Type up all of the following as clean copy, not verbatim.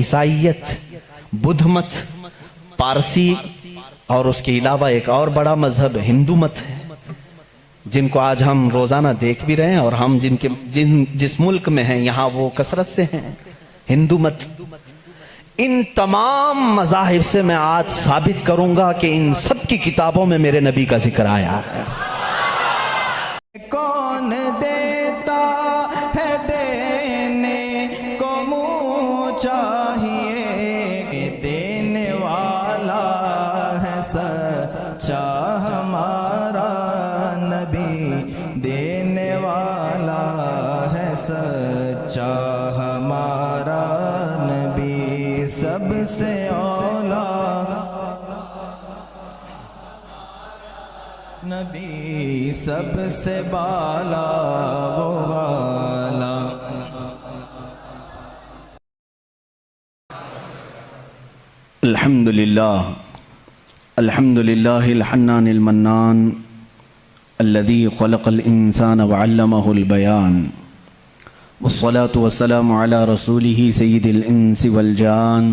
عیسائیت، بدھ مت، پارسی اور اس کے علاوہ ایک اور بڑا مذہب ہندو مت ہے، جن کو آج ہم روزانہ دیکھ بھی رہے ہیں، اور ہم جس ملک میں ہیں یہاں وہ کثرت سے ہیں۔ ہندو مت، ان تمام مذاہب سے میں آج ثابت کروں گا کہ ان سب کی کتابوں میں میرے نبی کا ذکر آیا ہے۔ کون دیتا ہے دینے کو منہ چاہیے، دینے والا ہے سچا ہمارا نبی، دینے والا ہے سچا ہمارا نبی، سب سے اولا نبی، سب سے بالا وہ والا۔ الحمدللہ الحنان المنان الذي خلق الإنسان وعلمه البيان، والصلاة والسلام على رسوله سيد الإنس والجان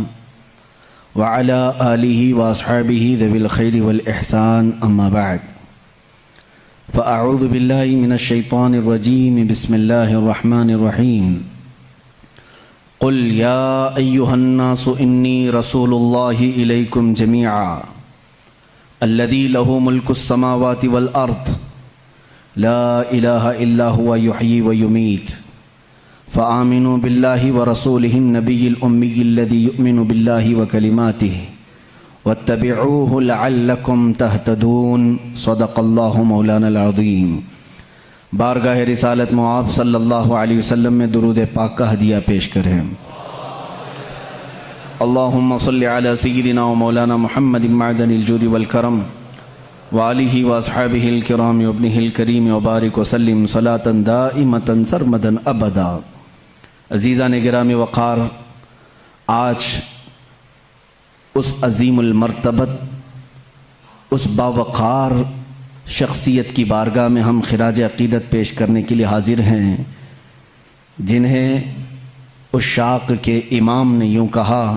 وعلى آله وأصحابه ذوي الخير والإحسان، أما بعد، فأعوذ بالله من الشيطان الرجيم، بسم الله الرحمن الرحيم، قل يا أيها الناس إني رسول الله إليكم جميعا الذي له ملك السماوات والأرض لا إله إلا هو يحيي ويميت، فآمنوا بالله ورسوله النبي الأمي الذي يؤمن بالله وكلماته واتبعوه لعلكم تهتدون، صدق الله مولانا العظیم۔ بارگاہ رسالت معاب صلی اللہ علیہ وسلم میں درود پاک کا ہدیہ پیش کریں۔ اللہم صلی علی سیدنا و مولانا محمد معدن الجود والکرم وآلہ واصحابہ الکرام وابنہ الکریم وبارک وسلم صلاة دائمة سرمدا ابدا۔ عزیزان گرامی وقار، آج اس عظیم المرتبت، اس باوقار شخصیت کی بارگاہ میں ہم خراج عقیدت پیش کرنے کے لیے حاضر ہیں، جنہیں عشاق کے امام نے یوں کہا،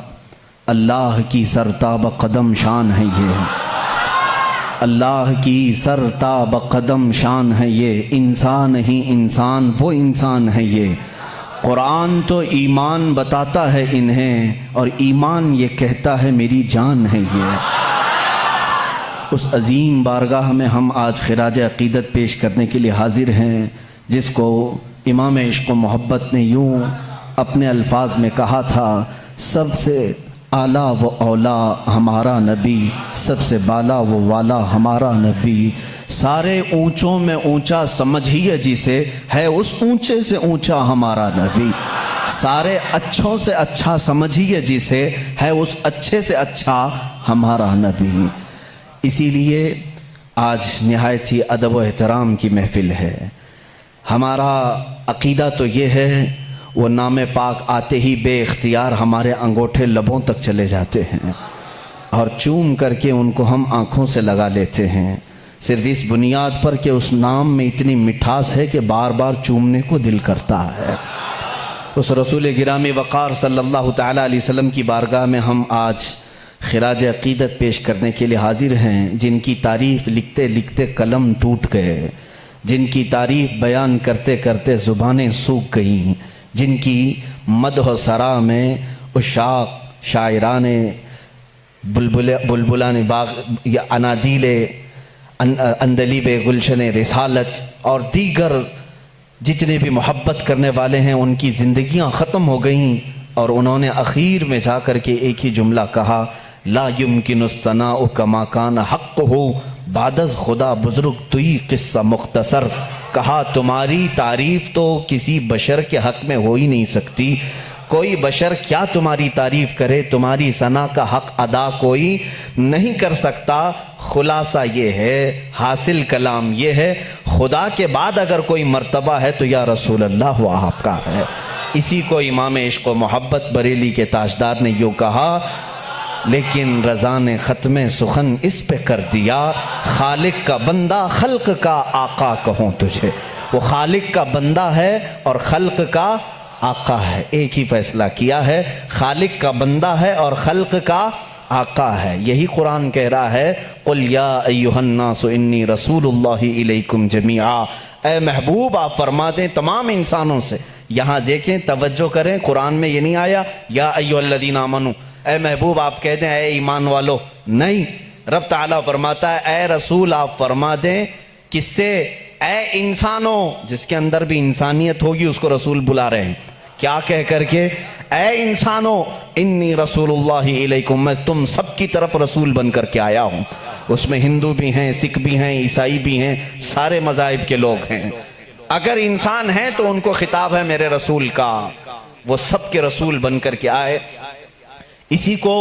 اللہ کی سرتاب قدم شان ہے یہ، اللہ کی سرتاب قدم شان ہے یہ، انسان ہی انسان وہ انسان ہے یہ، قرآن تو ایمان بتاتا ہے انہیں اور ایمان یہ کہتا ہے میری جان ہے یہ۔ اس عظیم بارگاہ میں ہم آج خراج عقیدت پیش کرنے کے لیے حاضر ہیں، جس کو امام عشق و محبت نے یوں اپنے الفاظ میں کہا تھا، سب سے اعلیٰ و اولا ہمارا نبی، سب سے بالا و والا ہمارا نبی، سارے اونچوں میں اونچا سمجھیے جسے، ہے اس اونچے سے اونچا ہمارا نبی، سارے اچھوں سے اچھا سمجھیے جسے، ہے اس اچھے سے اچھا ہمارا نبی۔ اسی لیے آج نہایت ہی ادب و احترام کی محفل ہے۔ ہمارا عقیدہ تو یہ ہے، وہ نام پاک آتے ہی بے اختیار ہمارے انگوٹھے لبوں تک چلے جاتے ہیں، اور چوم کر کے ان کو ہم آنکھوں سے لگا لیتے ہیں، صرف اس بنیاد پر کہ اس نام میں اتنی مٹھاس ہے کہ بار بار چومنے کو دل کرتا ہے۔ اس رسول گرامی وقار صلی اللہ تعالیٰ علیہ وسلم کی بارگاہ میں ہم آج خراج عقیدت پیش کرنے کے لیے حاضر ہیں، جن کی تعریف لکھتے لکھتے قلم ٹوٹ گئے، جن کی تعریف بیان کرتے کرتے زبانیں سوکھ گئیں، جن کی مدح و ثنا میں عشاق، شاعران بلبلان باغ یا انادیل اندلیب گلشن رسالت اور دیگر جتنے بھی محبت کرنے والے ہیں، ان کی زندگیاں ختم ہو گئیں، اور انہوں نے اخیر میں جا کر کے ایک ہی جملہ کہا، لا يمکن الثناء کما کان حق ہو بعد از خدا بزرگ توئی قصہ مختصر، کہا تمہاری تعریف تو کسی بشر کے حق میں ہو ہی نہیں سکتی، کوئی بشر کیا تمہاری تعریف کرے، تمہاری ثنا کا حق ادا کوئی نہیں کر سکتا۔ خلاصہ یہ ہے، حاصل کلام یہ ہے، خدا کے بعد اگر کوئی مرتبہ ہے تو یا رسول اللہ وہ آپ کا ہے۔ اسی کو امام عشق و محبت بریلی کے تاجدار نے یوں کہا، لیکن رضا نے ختم سخن اس پہ کر دیا، خالق کا بندہ خلق کا آقا کہوں تجھے۔ وہ خالق کا بندہ ہے اور خلق کا آقا ہے، ایک ہی فیصلہ کیا ہے، خالق کا بندہ ہے اور خلق کا آقا ہے۔ یہی قرآن کہہ رہا ہے قُلْ يَا أَيُّهَا النَّاسُ إِنِّي رَسُولُ اللَّهِ إِلَيْكُمْ جَمِيعًا، اے محبوب آپ فرما دیں تمام انسانوں سے۔ یہاں دیکھیں، توجہ کریں، قرآن میں یہ نہیں آیا یا ایھا الذین آمنوا، اے محبوب آپ کہہ دیں اے ایمان والو، نہیں، رب تعالیٰ فرماتا ہے اے رسول آپ فرما دیں، کس سے؟ اے انسانوں، جس کے اندر بھی انسانیت ہوگی اس کو رسول بلا رہے ہیں، کیا کہہ کر کے؟ اے انسانوں انی رسول اللہ علیکم، میں تم سب کی طرف رسول بن کر کے آیا ہوں۔ اس میں ہندو بھی ہیں، سکھ بھی ہیں، عیسائی بھی ہیں، سارے مذاہب کے لوگ ہیں۔ اگر انسان ہیں تو ان کو خطاب ہے میرے رسول کا، وہ سب کے رسول بن کر کے آئے۔ اسی کو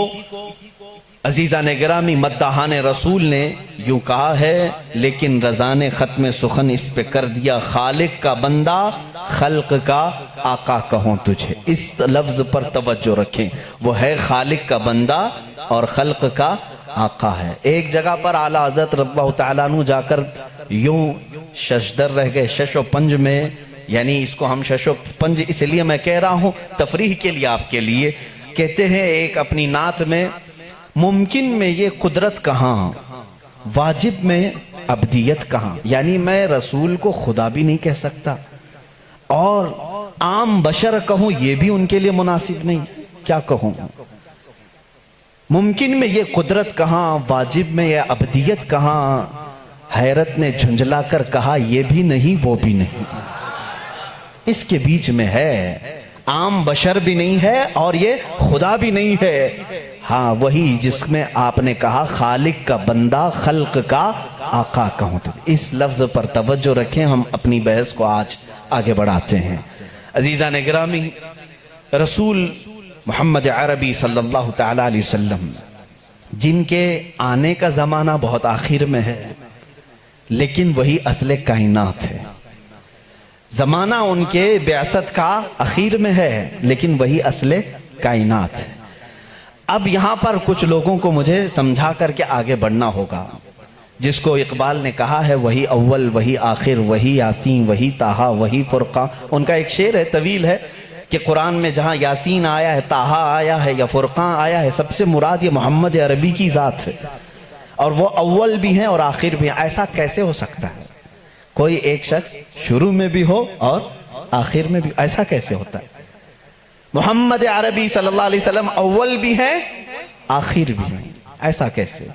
عزیزان گرامی مداحان رسول نے یوں کہا ہے، لیکن رضا نے ختم سخن اس پہ کر دیا، خالق کا بندہ خلق کا آقا کہوں تجھے۔ اس لفظ پر توجہ رکھیں، وہ ہے خالق کا بندہ اور خلق کا آقا ہے۔ ایک جگہ پر اعلیٰ حضرت رضی اللہ تعالیٰ عنہ جا کر یوں ششدر رہ گئے، شش و پنج میں، یعنی اس کو ہم شش و پنج اس لیے میں کہہ رہا ہوں تفریح کے لیے آپ کے لیے، کہتے ہیں ایک اپنی نعت میں، ممکن میں یہ قدرت کہاں، واجب میں عبدیت کہاں، یعنی میں رسول کو خدا بھی نہیں کہہ سکتا اور عام بشر کہوں یہ بھی ان کے لیے مناسب نہیں، کیا کہوں؟ ممکن میں یہ قدرت کہاں، واجب میں یہ عبدیت کہاں، حیرت نے جھنجھلا کر کہا یہ بھی نہیں وہ بھی نہیں، اس کے بیچ میں ہے، عام بشر بھی نہیں ہے اور یہ خدا بھی نہیں ہے، ہاں وہی جس میں آپ نے کہا خالق کا بندہ خلق کا آقا کہوں تو۔ اس لفظ پر توجہ رکھیں، ہم اپنی بحث کو آج آگے بڑھاتے ہیں۔ عزیزان گرامی، رسول محمد عربی صلی اللہ تعالیٰ علیہ وسلم جن کے آنے کا زمانہ بہت آخر میں ہے، لیکن وہی اصل کائنات ہے۔ زمانہ ان کے بعثت کا اخیر میں ہے، لیکن وہی اصل کائنات ہے۔ اب یہاں پر کچھ لوگوں کو مجھے سمجھا کر کے آگے بڑھنا ہوگا، جس کو اقبال نے کہا ہے وہی اول وہی آخر وہی یاسین وہی طٰہٰ وہی فرقان۔ ان کا ایک شعر ہے، طویل ہے، کہ قرآن میں جہاں یاسین آیا ہے، طٰہٰ آیا ہے یا فرقان آیا ہے، سب سے مراد یہ محمد عربی کی ذات ہے، اور وہ اول بھی ہیں اور آخر بھی ہیں۔ ایسا کیسے ہو سکتا ہے؟ کوئی ایک شخص شروع میں بھی ہو اور آخر میں بھی، ایسا کیسے ہوتا ہے؟ محمد عربی صلی اللہ علیہ وسلم اول بھی ہیں آخر بھی ہیں، ایسا کیسے؟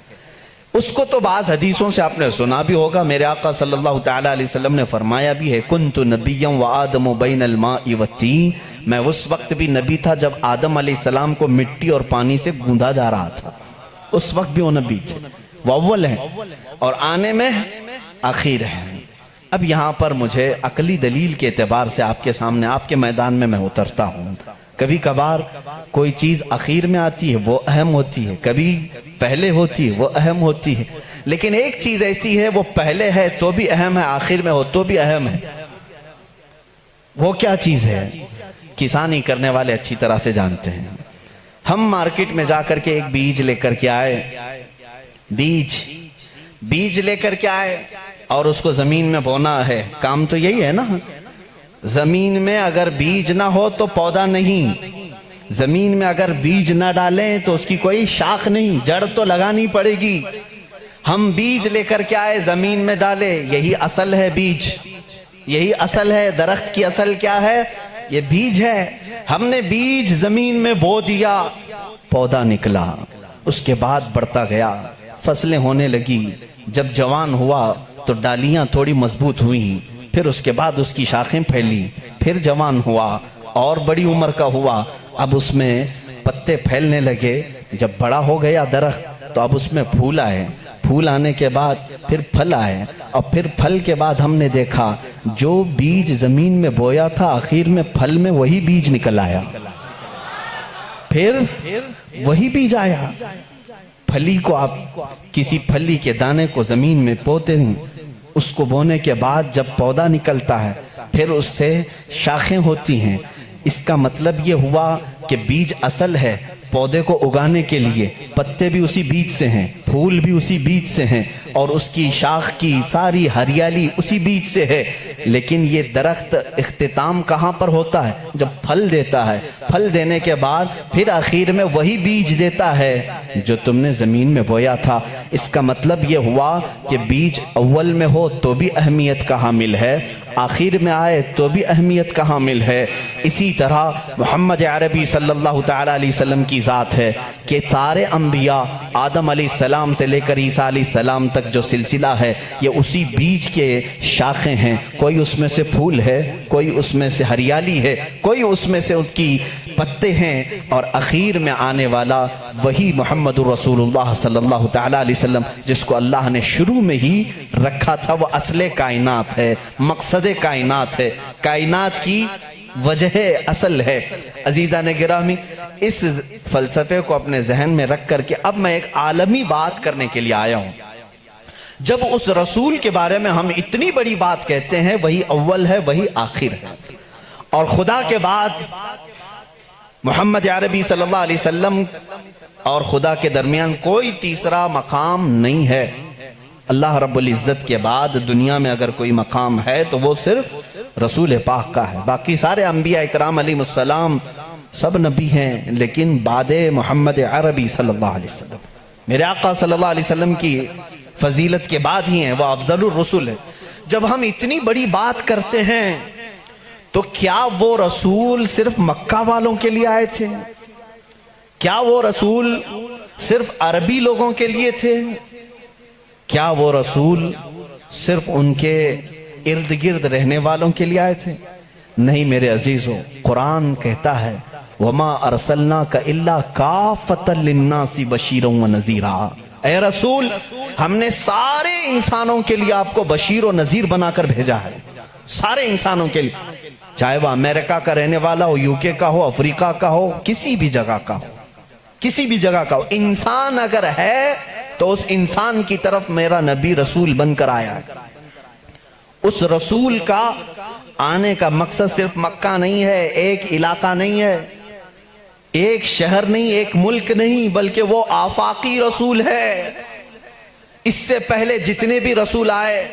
اس کو تو بعض حدیثوں سے آپ نے سنا بھی ہوگا، میرے آقا صلی اللہ تعالیٰ علیہ وسلم نے فرمایا بھی ہے، کنت نبیا وآدم بین الماء والطین، میں اس وقت بھی نبی تھا جب آدم علیہ السلام کو مٹی اور پانی سے گوندھا جا رہا تھا، اس وقت بھی وہ نبی تھے، وہ اول ہیں اور آنے میں آخر ہیں۔ اب یہاں پر مجھے عقلی دلیل کے اعتبار سے آپ کے سامنے، آپ کے میدان میں اترتا ہوں۔ کبھی کبھار کوئی چیز اخیر میں آتی ہے وہ اہم ہوتی ہے، کبھی پہلے ہوتی ہے وہ اہم ہوتی ہے، لیکن ایک چیز ایسی ہے وہ پہلے ہے تو بھی اہم ہے، آخر میں ہو تو بھی اہم ہے۔ وہ کیا چیز ہے؟ کسانی کرنے والے اچھی طرح سے جانتے ہیں۔ ہم مارکیٹ میں جا کر کے ایک بیج لے کر کے آئے، بیج لے کر کے آئے اور اس کو زمین میں بونا ہے، کام تو یہی ہے نا۔ زمین میں اگر بیج نہ ہو تو پودا نہیں، زمین میں اگر بیج نہ ڈالیں تو اس کی کوئی شاخ نہیں، جڑ تو لگانی پڑے گی۔ ہم بیج لے کر کے آئے، زمین میں ڈالے، یہی اصل ہے بیج، یہی اصل ہے۔ درخت کی اصل کیا ہے؟ یہ بیج ہے۔ ہم نے بیج زمین میں بو دیا، پودا نکلا، اس کے بعد بڑھتا گیا، فصلیں ہونے لگی، جب جوان ہوا تو ڈالیاں تھوڑی مضبوط ہوئیں، پھر اس کے بعد اس کی شاخیں پھیلی، پھر جوان ہوا اور بڑی عمر کا ہوا، اب اس میں پتے پھیلنے لگے، جب بڑا ہو گیا درخت تو اب اس میں پھول آئے، پھول آنے کے بعد پھر پھل آئے، اور پھر پھل کے بعد ہم نے دیکھا جو بیج زمین میں بویا تھا آخر میں پھل میں وہی بیج نکل آیا، پھر وہی بیج آیا۔ پھلی کو آپ کسی پھلی کے دانے کو زمین میں بوتے ہیں، اس کو بونے کے بعد جب پودا نکلتا ہے پھر اس سے شاخیں ہوتی ہیں، اس کا مطلب یہ ہوا کہ بیج اصل ہے، پودے کو اگانے کے لیے پتے بھی اسی بیج سے ہیں، پھول بھی اسی بیج سے ہیں، اور اس کی شاخ کی ساری ہریالی اسی بیج سے ہے، لیکن یہ درخت اختتام کہاں پر ہوتا ہے؟ جب پھل دیتا ہے، پھل دینے کے بعد پھر آخر میں وہی بیج دیتا ہے جو تم نے زمین میں بویا تھا۔ اس کا مطلب یہ ہوا کہ بیج اول میں ہو تو بھی اہمیت کا حامل ہے، آخر میں آئے تو بھی اہمیت کا حامل ہے۔ اسی طرح محمد عربی صلی اللہ تعالیٰ علیہ وسلم کی ذات ہے کہ سارے انبیاء آدم علیہ السلام سے لے کر عیسیٰ علیہ السلام تک جو سلسلہ ہے یہ اسی بیج کے شاخیں ہیں، کوئی اس میں سے پھول ہے، کوئی اس میں سے ہریالی ہے، کوئی اس میں سے اس کی پتے ہیں، اور اخیر میں آنے والا وہی محمد رسول اللہ صلی اللہ تعالیٰ علیہ وسلم جس کو اللہ نے شروع میں ہی رکھا تھا۔ وہ اصل کائنات ہے، مقصد کائنات ہے، کائنات کی وجہ اصل ہے۔ عزیزان گرامی، اس فلسفے کو اپنے ذہن میں رکھ کر کے اب میں ایک عالمی بات کرنے کے لیے آیا ہوں۔ جب اس رسول کے بارے میں ہم اتنی بڑی بات کہتے ہیں، وہی اول ہے، وہی آخر ہے، اور خدا کے بعد محمد عربی صلی اللہ علیہ وسلم اور خدا کے درمیان کوئی تیسرا مقام نہیں ہے۔ اللہ رب العزت کے بعد دنیا میں اگر کوئی مقام ہے تو وہ صرف رسول پاک کا ہے۔ باقی سارے انبیاء اکرام علیہ السلام سب نبی ہیں، لیکن بعد محمد عربی صلی اللہ علیہ وسلم، میرے آقا صلی اللہ علیہ وسلم کی فضیلت کے بعد ہی ہیں، وہ افضل الرسل ہے۔ جب ہم اتنی بڑی بات کرتے ہیں تو کیا وہ رسول صرف مکہ والوں کے لیے آئے تھے؟ کیا وہ رسول صرف عربی لوگوں کے لیے تھے؟ کیا وہ رسول صرف ان کے ارد گرد رہنے والوں کے لیے آئے تھے؟ نہیں میرے عزیزوں، قرآن کہتا ہے وَمَا أَرْسَلْنَاكَ إِلَّا كَافَةً لِلنَّاسِ بَشِيرًا وَنَذِيرًا۔ اے رسول، ہم نے سارے انسانوں کے لیے آپ کو بشیر و نذیر بنا کر بھیجا ہے، سارے انسانوں کے لیے، چاہے وہ امریکہ کا رہنے والا ہو، یوکے کا ہو، افریقہ کا ہو، کسی بھی جگہ کا ہو، کسی بھی جگہ کا ہو، انسان اگر ہے تو اس انسان کی طرف میرا نبی رسول بن کر آیا ہے۔ اس رسول کا آنے کا مقصد صرف مکہ نہیں ہے، ایک علاقہ نہیں ہے، ایک شہر نہیں، ایک ملک نہیں، بلکہ وہ آفاقی رسول ہے۔ اس سے پہلے جتنے بھی رسول آئے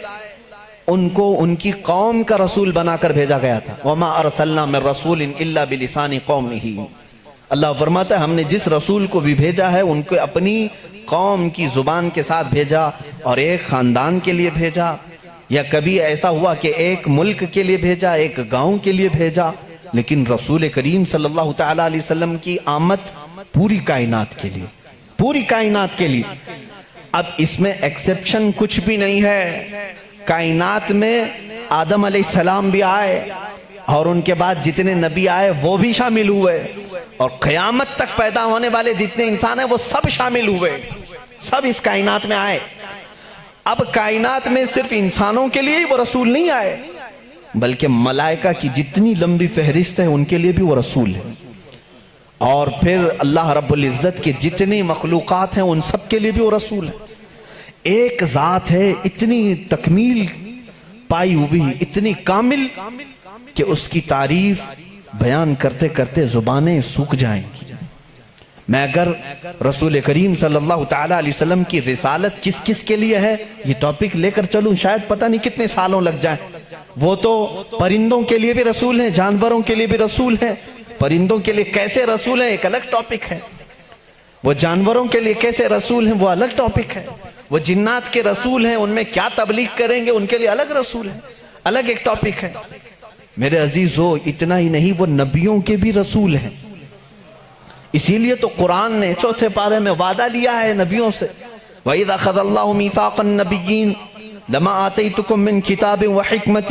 ان کو ان کی قوم کا رسول بنا کر بھیجا گیا تھا۔ وَمَا أَرْسَلْنَا مِن رَسُولٍ إِلَّا بِلِسَانِ قَوْمِهِ۔ اللہ فرماتا ہے ہم نے جس رسول کو بھی بھیجا ہے ان کو اپنی قوم کی زبان کے ساتھ بھیجا، اور ایک خاندان کے لیے بھیجا، یا کبھی ایسا ہوا کہ ایک ملک کے لیے بھیجا، ایک گاؤں کے لیے بھیجا، لیکن رسول کریم صلی اللہ تعالیٰ علیہ وسلم کی آمد پوری کائنات کے لیے، پوری کائنات کے لیے۔ اب اس میں ایکسپشن کچھ بھی نہیں ہے۔ کائنات میں آدم علیہ السلام بھی آئے، اور ان کے بعد جتنے نبی آئے وہ بھی شامل ہوئے، اور قیامت تک پیدا ہونے والے جتنے انسان ہیں وہ سب شامل ہوئے، سب اس کائنات میں آئے۔ اب کائنات میں صرف انسانوں کے لیے ہی وہ رسول نہیں آئے، بلکہ ملائکہ کی جتنی لمبی فہرست ہے ان کے لیے بھی وہ رسول ہے، اور پھر اللہ رب العزت کے جتنی مخلوقات ہیں ان سب کے لیے بھی وہ رسول ہے۔ ایک ذات ہے اتنی تکمیل پائی ہوئی، اتنی کامل کہ اس کی تعریف بیان کرتے کرتے زبانیں سوکھ جائیں گی۔ میں اگر رسول کریم صلی اللہ تعالیٰ علیہ وسلم کی رسالت کس کس کے لیے ہے یہ ٹاپک لے کر چلوں، شاید پتہ نہیں کتنے سالوں لگ جائیں۔ وہ تو پرندوں کے لیے بھی رسول ہیں، جانوروں کے لیے بھی رسول ہیں۔ پرندوں کے لیے کیسے رسول ہیں ایک الگ ٹاپک ہے، وہ جانوروں کے لیے کیسے رسول ہیں وہ الگ ٹاپک ہے، وہ جنات کے رسول ہیں ان میں کیا تبلیغ کریں گے ان کے لیے الگ رسول ہے، الگ ایک ٹاپک ہے۔ میرے عزیزو، اتنا ہی نہیں، وہ نبیوں کے بھی رسول ہیں۔ اسی لیے تو قرآن نے چوتھے پارے میں وعدہ لیا ہے نبیوں سے، وَإِذَا أَخَذَ اللَّهُ مِيثَاقَ النَّبِيِّينَ لَمَا آتَيْتُكُم مِّن كِتَابٍ وَحِكْمَةٍ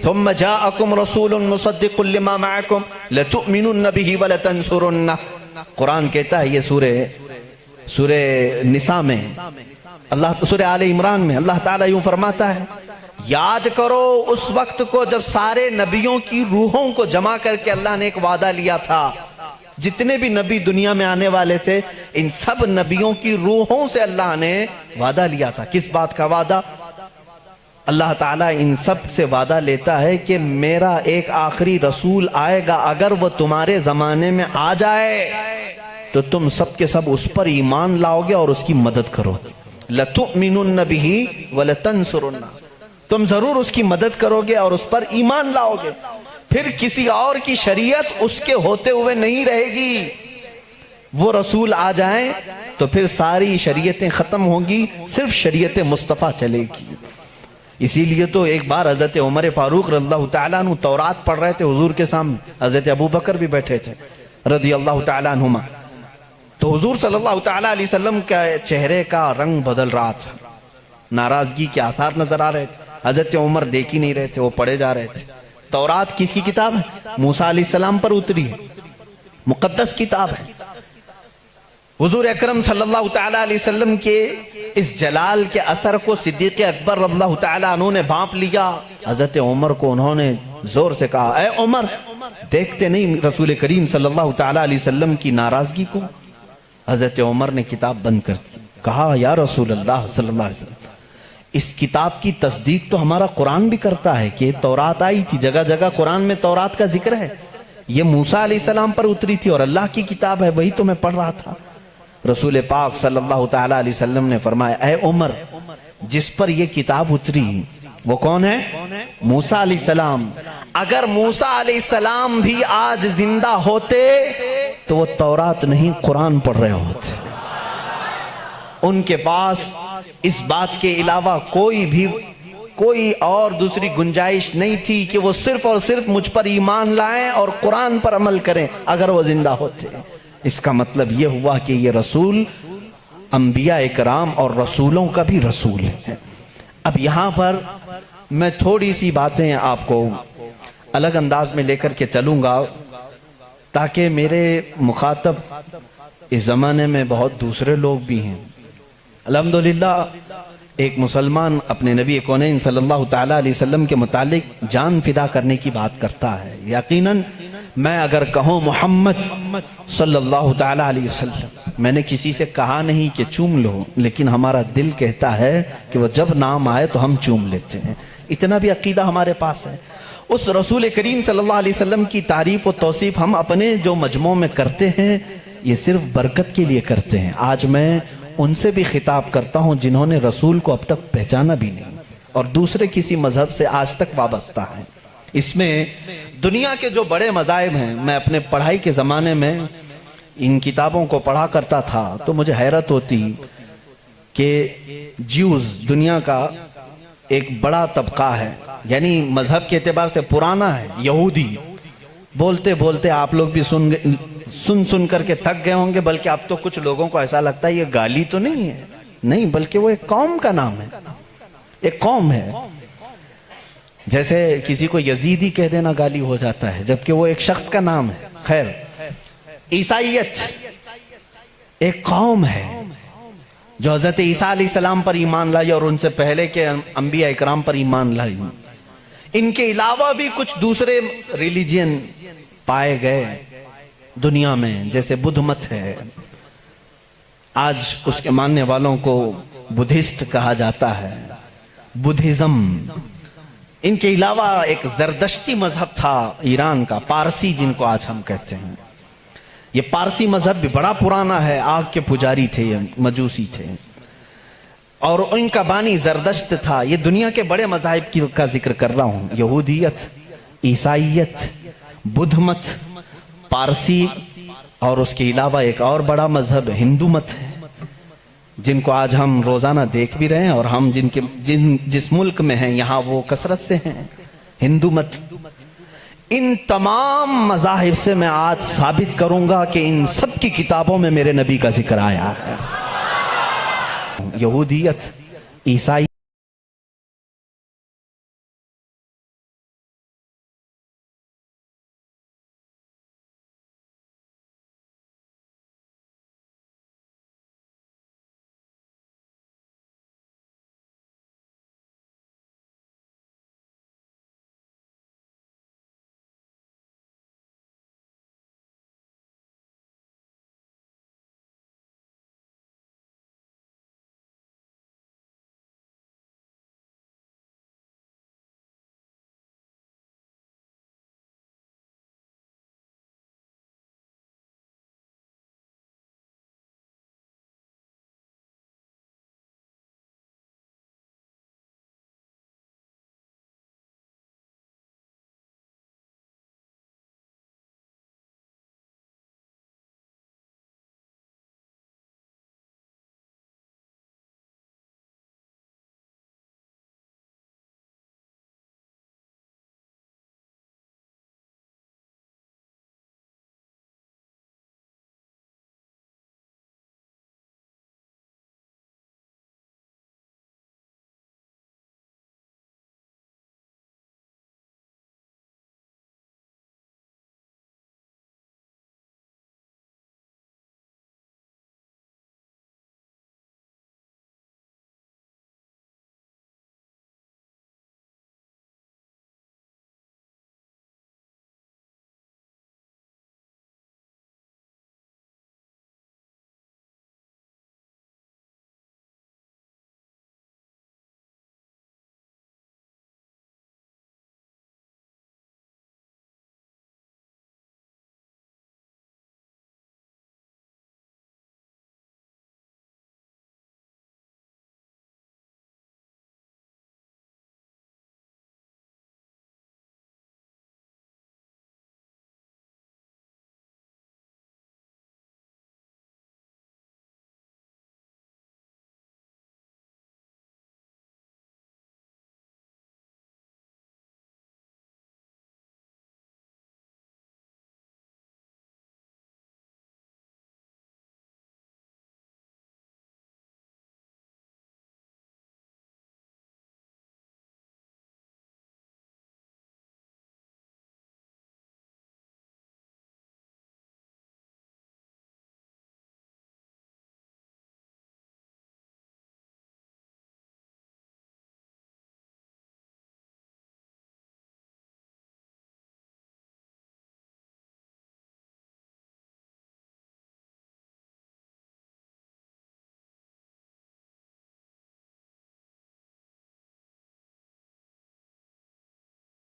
ثُمَّ جَاءَكُمْ رَسُولٌ مُصَدِّقٌ لِّمَا مَعَكُمْ لَتُؤْمِنُنَّ بِهِ وَلَتَنصُرُنَّهُ۔ قرآن کہتا ہے، یہ سورہ نساء میں، سورہ آل عمران میں اللہ تعالیٰ یوں فرماتا ہے، یاد کرو اس وقت کو جب سارے نبیوں کی روحوں کو جمع کر کے اللہ نے ایک وعدہ لیا تھا۔ جتنے بھی نبی دنیا میں آنے والے تھے ان سب نبیوں کی روحوں سے اللہ نے وعدہ لیا تھا۔ کس بات کا وعدہ؟ اللہ تعالیٰ ان سب سے وعدہ لیتا ہے کہ میرا ایک آخری رسول آئے گا، اگر وہ تمہارے زمانے میں آ جائے تو تم سب کے سب اس پر ایمان لاؤ گے اور اس کی مدد کرو گے. لَتُؤْمِنُنَّ بِهِ وَلَتَنْصُرُنَّ، تم ضرور اس کی مدد کرو گے اور اس پر ایمان لاؤ گے. پھر کسی اور کی شریعت اس کے ہوتے ہوئے نہیں رہے گی. وہ رسول آ جائیں تو پھر ساری شریعتیں ختم ہوں گی، صرف شریعت مصطفیٰ چلے گی. اسی لیے تو ایک بار حضرت عمر فاروق رضی اللہ تعالیٰ عنہ تورات پڑھ رہے تھے حضور کے سامنے، حضرت ابو بکر بھی بیٹھے تھے رضی اللہ تعالیٰ عنہما. تو حضور صلی اللہ تعالیٰ علیہ وسلم کا چہرے کا رنگ بدل رہا تھا، ناراضگی کے آثار نظر آ رہے تھے. حضرت عمر دیکھ ہی نہیں رہے تھے، وہ پڑھے جا رہے تھے. تورات کس کی کتاب ہے؟ موسیٰ علیہ السلام پر اتری ہے، مقدس کتاب ہے. حضور اکرم صلی اللہ تعالیٰ علیہ وسلم کے اس جلال کے اثر کو صدیق اکبر رضی اللہ تعالیٰ عنہ نے بھانپ لیا. حضرت عمر کو انہوں نے زور سے کہا، اے عمر دیکھتے نہیں رسول کریم صلی اللہ تعالیٰ علیہ وسلم کی ناراضگی کو؟ حضرت عمر نے کتاب بند کر دی. کہا یا رسول اللہ صلی اللہ علیہ وسلم، اس کتاب کی تصدیق تو ہمارا قرآن بھی کرتا ہے کہ تورات آئی تھی، جگہ جگہ قرآن میں تورات کا ذکر ہے. یہ موسیٰ علیہ السلام پر اتری تھی اور اللہ کی کتاب ہے، وہی تو میں پڑھ رہا تھا. رسول پاک صلی اللہ تعالیٰ علیہ وسلم نے فرمایا، اے عمر جس پر یہ کتاب اتری وہ کون ہے؟ موسیٰ علیہ السلام. اگر موسیٰ علیہ السلام بھی آج زندہ ہوتے تو وہ تورات نہیں قرآن پڑھ رہے ہوتے. ان کے پاس اس بات کے علاوہ کوئی اور دوسری گنجائش نہیں تھی کہ وہ صرف اور صرف مجھ پر ایمان لائیں اور قرآن پر عمل کریں اگر وہ زندہ ہوتے. اس کا مطلب یہ ہوا کہ یہ رسول انبیاء اکرام اور رسولوں کا بھی رسول ہے. اب یہاں پر میں تھوڑی سی باتیں آپ کو الگ انداز میں لے کر کے چلوں گا تاکہ میرے مخاطب اس زمانے میں بہت دوسرے لوگ بھی ہیں. الحمدللہ ایک مسلمان اپنے نبی کونین صلی اللہ تعالیٰ علیہ وسلم کے متعلق جان فدا کرنے کی بات کرتا ہے. یقیناً میں اگر کہوں محمد صلی اللہ تعالیٰ علیہ وسلم، میں نے کسی سے کہا نہیں کہ چوم لو، لیکن ہمارا دل کہتا ہے کہ وہ جب نام آئے تو ہم چوم لیتے ہیں. اتنا بھی عقیدہ ہمارے پاس ہے. اس رسول کریم صلی اللہ علیہ وسلم کی تعریف و توصیف ہم اپنے جو مجموعوں میں کرتے ہیں یہ صرف برکت کے لیے کرتے ہیں. آج میں ان سے بھی خطاب کرتا ہوں جنہوں نے رسول کو اب تک پہچانا بھی نہیں اور دوسرے کسی مذہب سے آج تک وابستہ ہیں. اس میں دنیا کے جو بڑے مذاہب ہیں، میں اپنے پڑھائی کے زمانے میں ان کتابوں کو پڑھا کرتا تھا تو مجھے حیرت ہوتی کہ جیوز دنیا کا ایک بڑا طبقہ ہے، یعنی مذہب کے اعتبار سے پرانا ہے. یہودی بولتے بولتے آپ لوگ بھی سن کر کے تھک گئے ہوں گے، بلکہ اب تو کچھ لوگوں کو ایسا لگتا ہے یہ گالی تو نہیں ہے، نہیں بلکہ وہ ایک قوم کا نام ہے، ایک قوم ہے. جیسے کسی کو یزیدی کہہ دینا گالی ہو جاتا ہے جبکہ وہ ایک شخص کا نام ہے. خیر، عیسائیت ایک قوم ہے جو حضرت عیسیٰ علیہ السلام پر ایمان لائی اور ان سے پہلے کے انبیاء اکرام پر ایمان لائی. ان کے علاوہ بھی کچھ دوسرے ریلیجین پائے گئے دنیا میں، جیسے بدھ مت ہے، آج اس کے ماننے والوں کو بدھسٹ کہا جاتا ہے، بدھزم. ان کے علاوہ ایک زردشتی مذہب تھا ایران کا، پارسی جن کو آج ہم کہتے ہیں. یہ پارسی مذہب بھی بڑا پرانا ہے، آگ کے پجاری تھے، مجوسی تھے اور ان کا بانی زردشت تھا. یہ دنیا کے بڑے مذاہب کا ذکر کر رہا ہوں. یہودیت، عیسائیت، بدھ مت، پارسی اور اس کے علاوہ ایک اور بڑا مذہب ہندو مت ہے جن کو آج ہم روزانہ دیکھ بھی رہے ہیں اور ہم جس ملک میں ہیں یہاں وہ کثرت سے ہیں، ہندو مت. ان تمام مذاہب سے میں آج ثابت کروں گا کہ ان سب کی کتابوں میں میرے نبی کا ذکر آیا ہے. یہودیت، عیسائی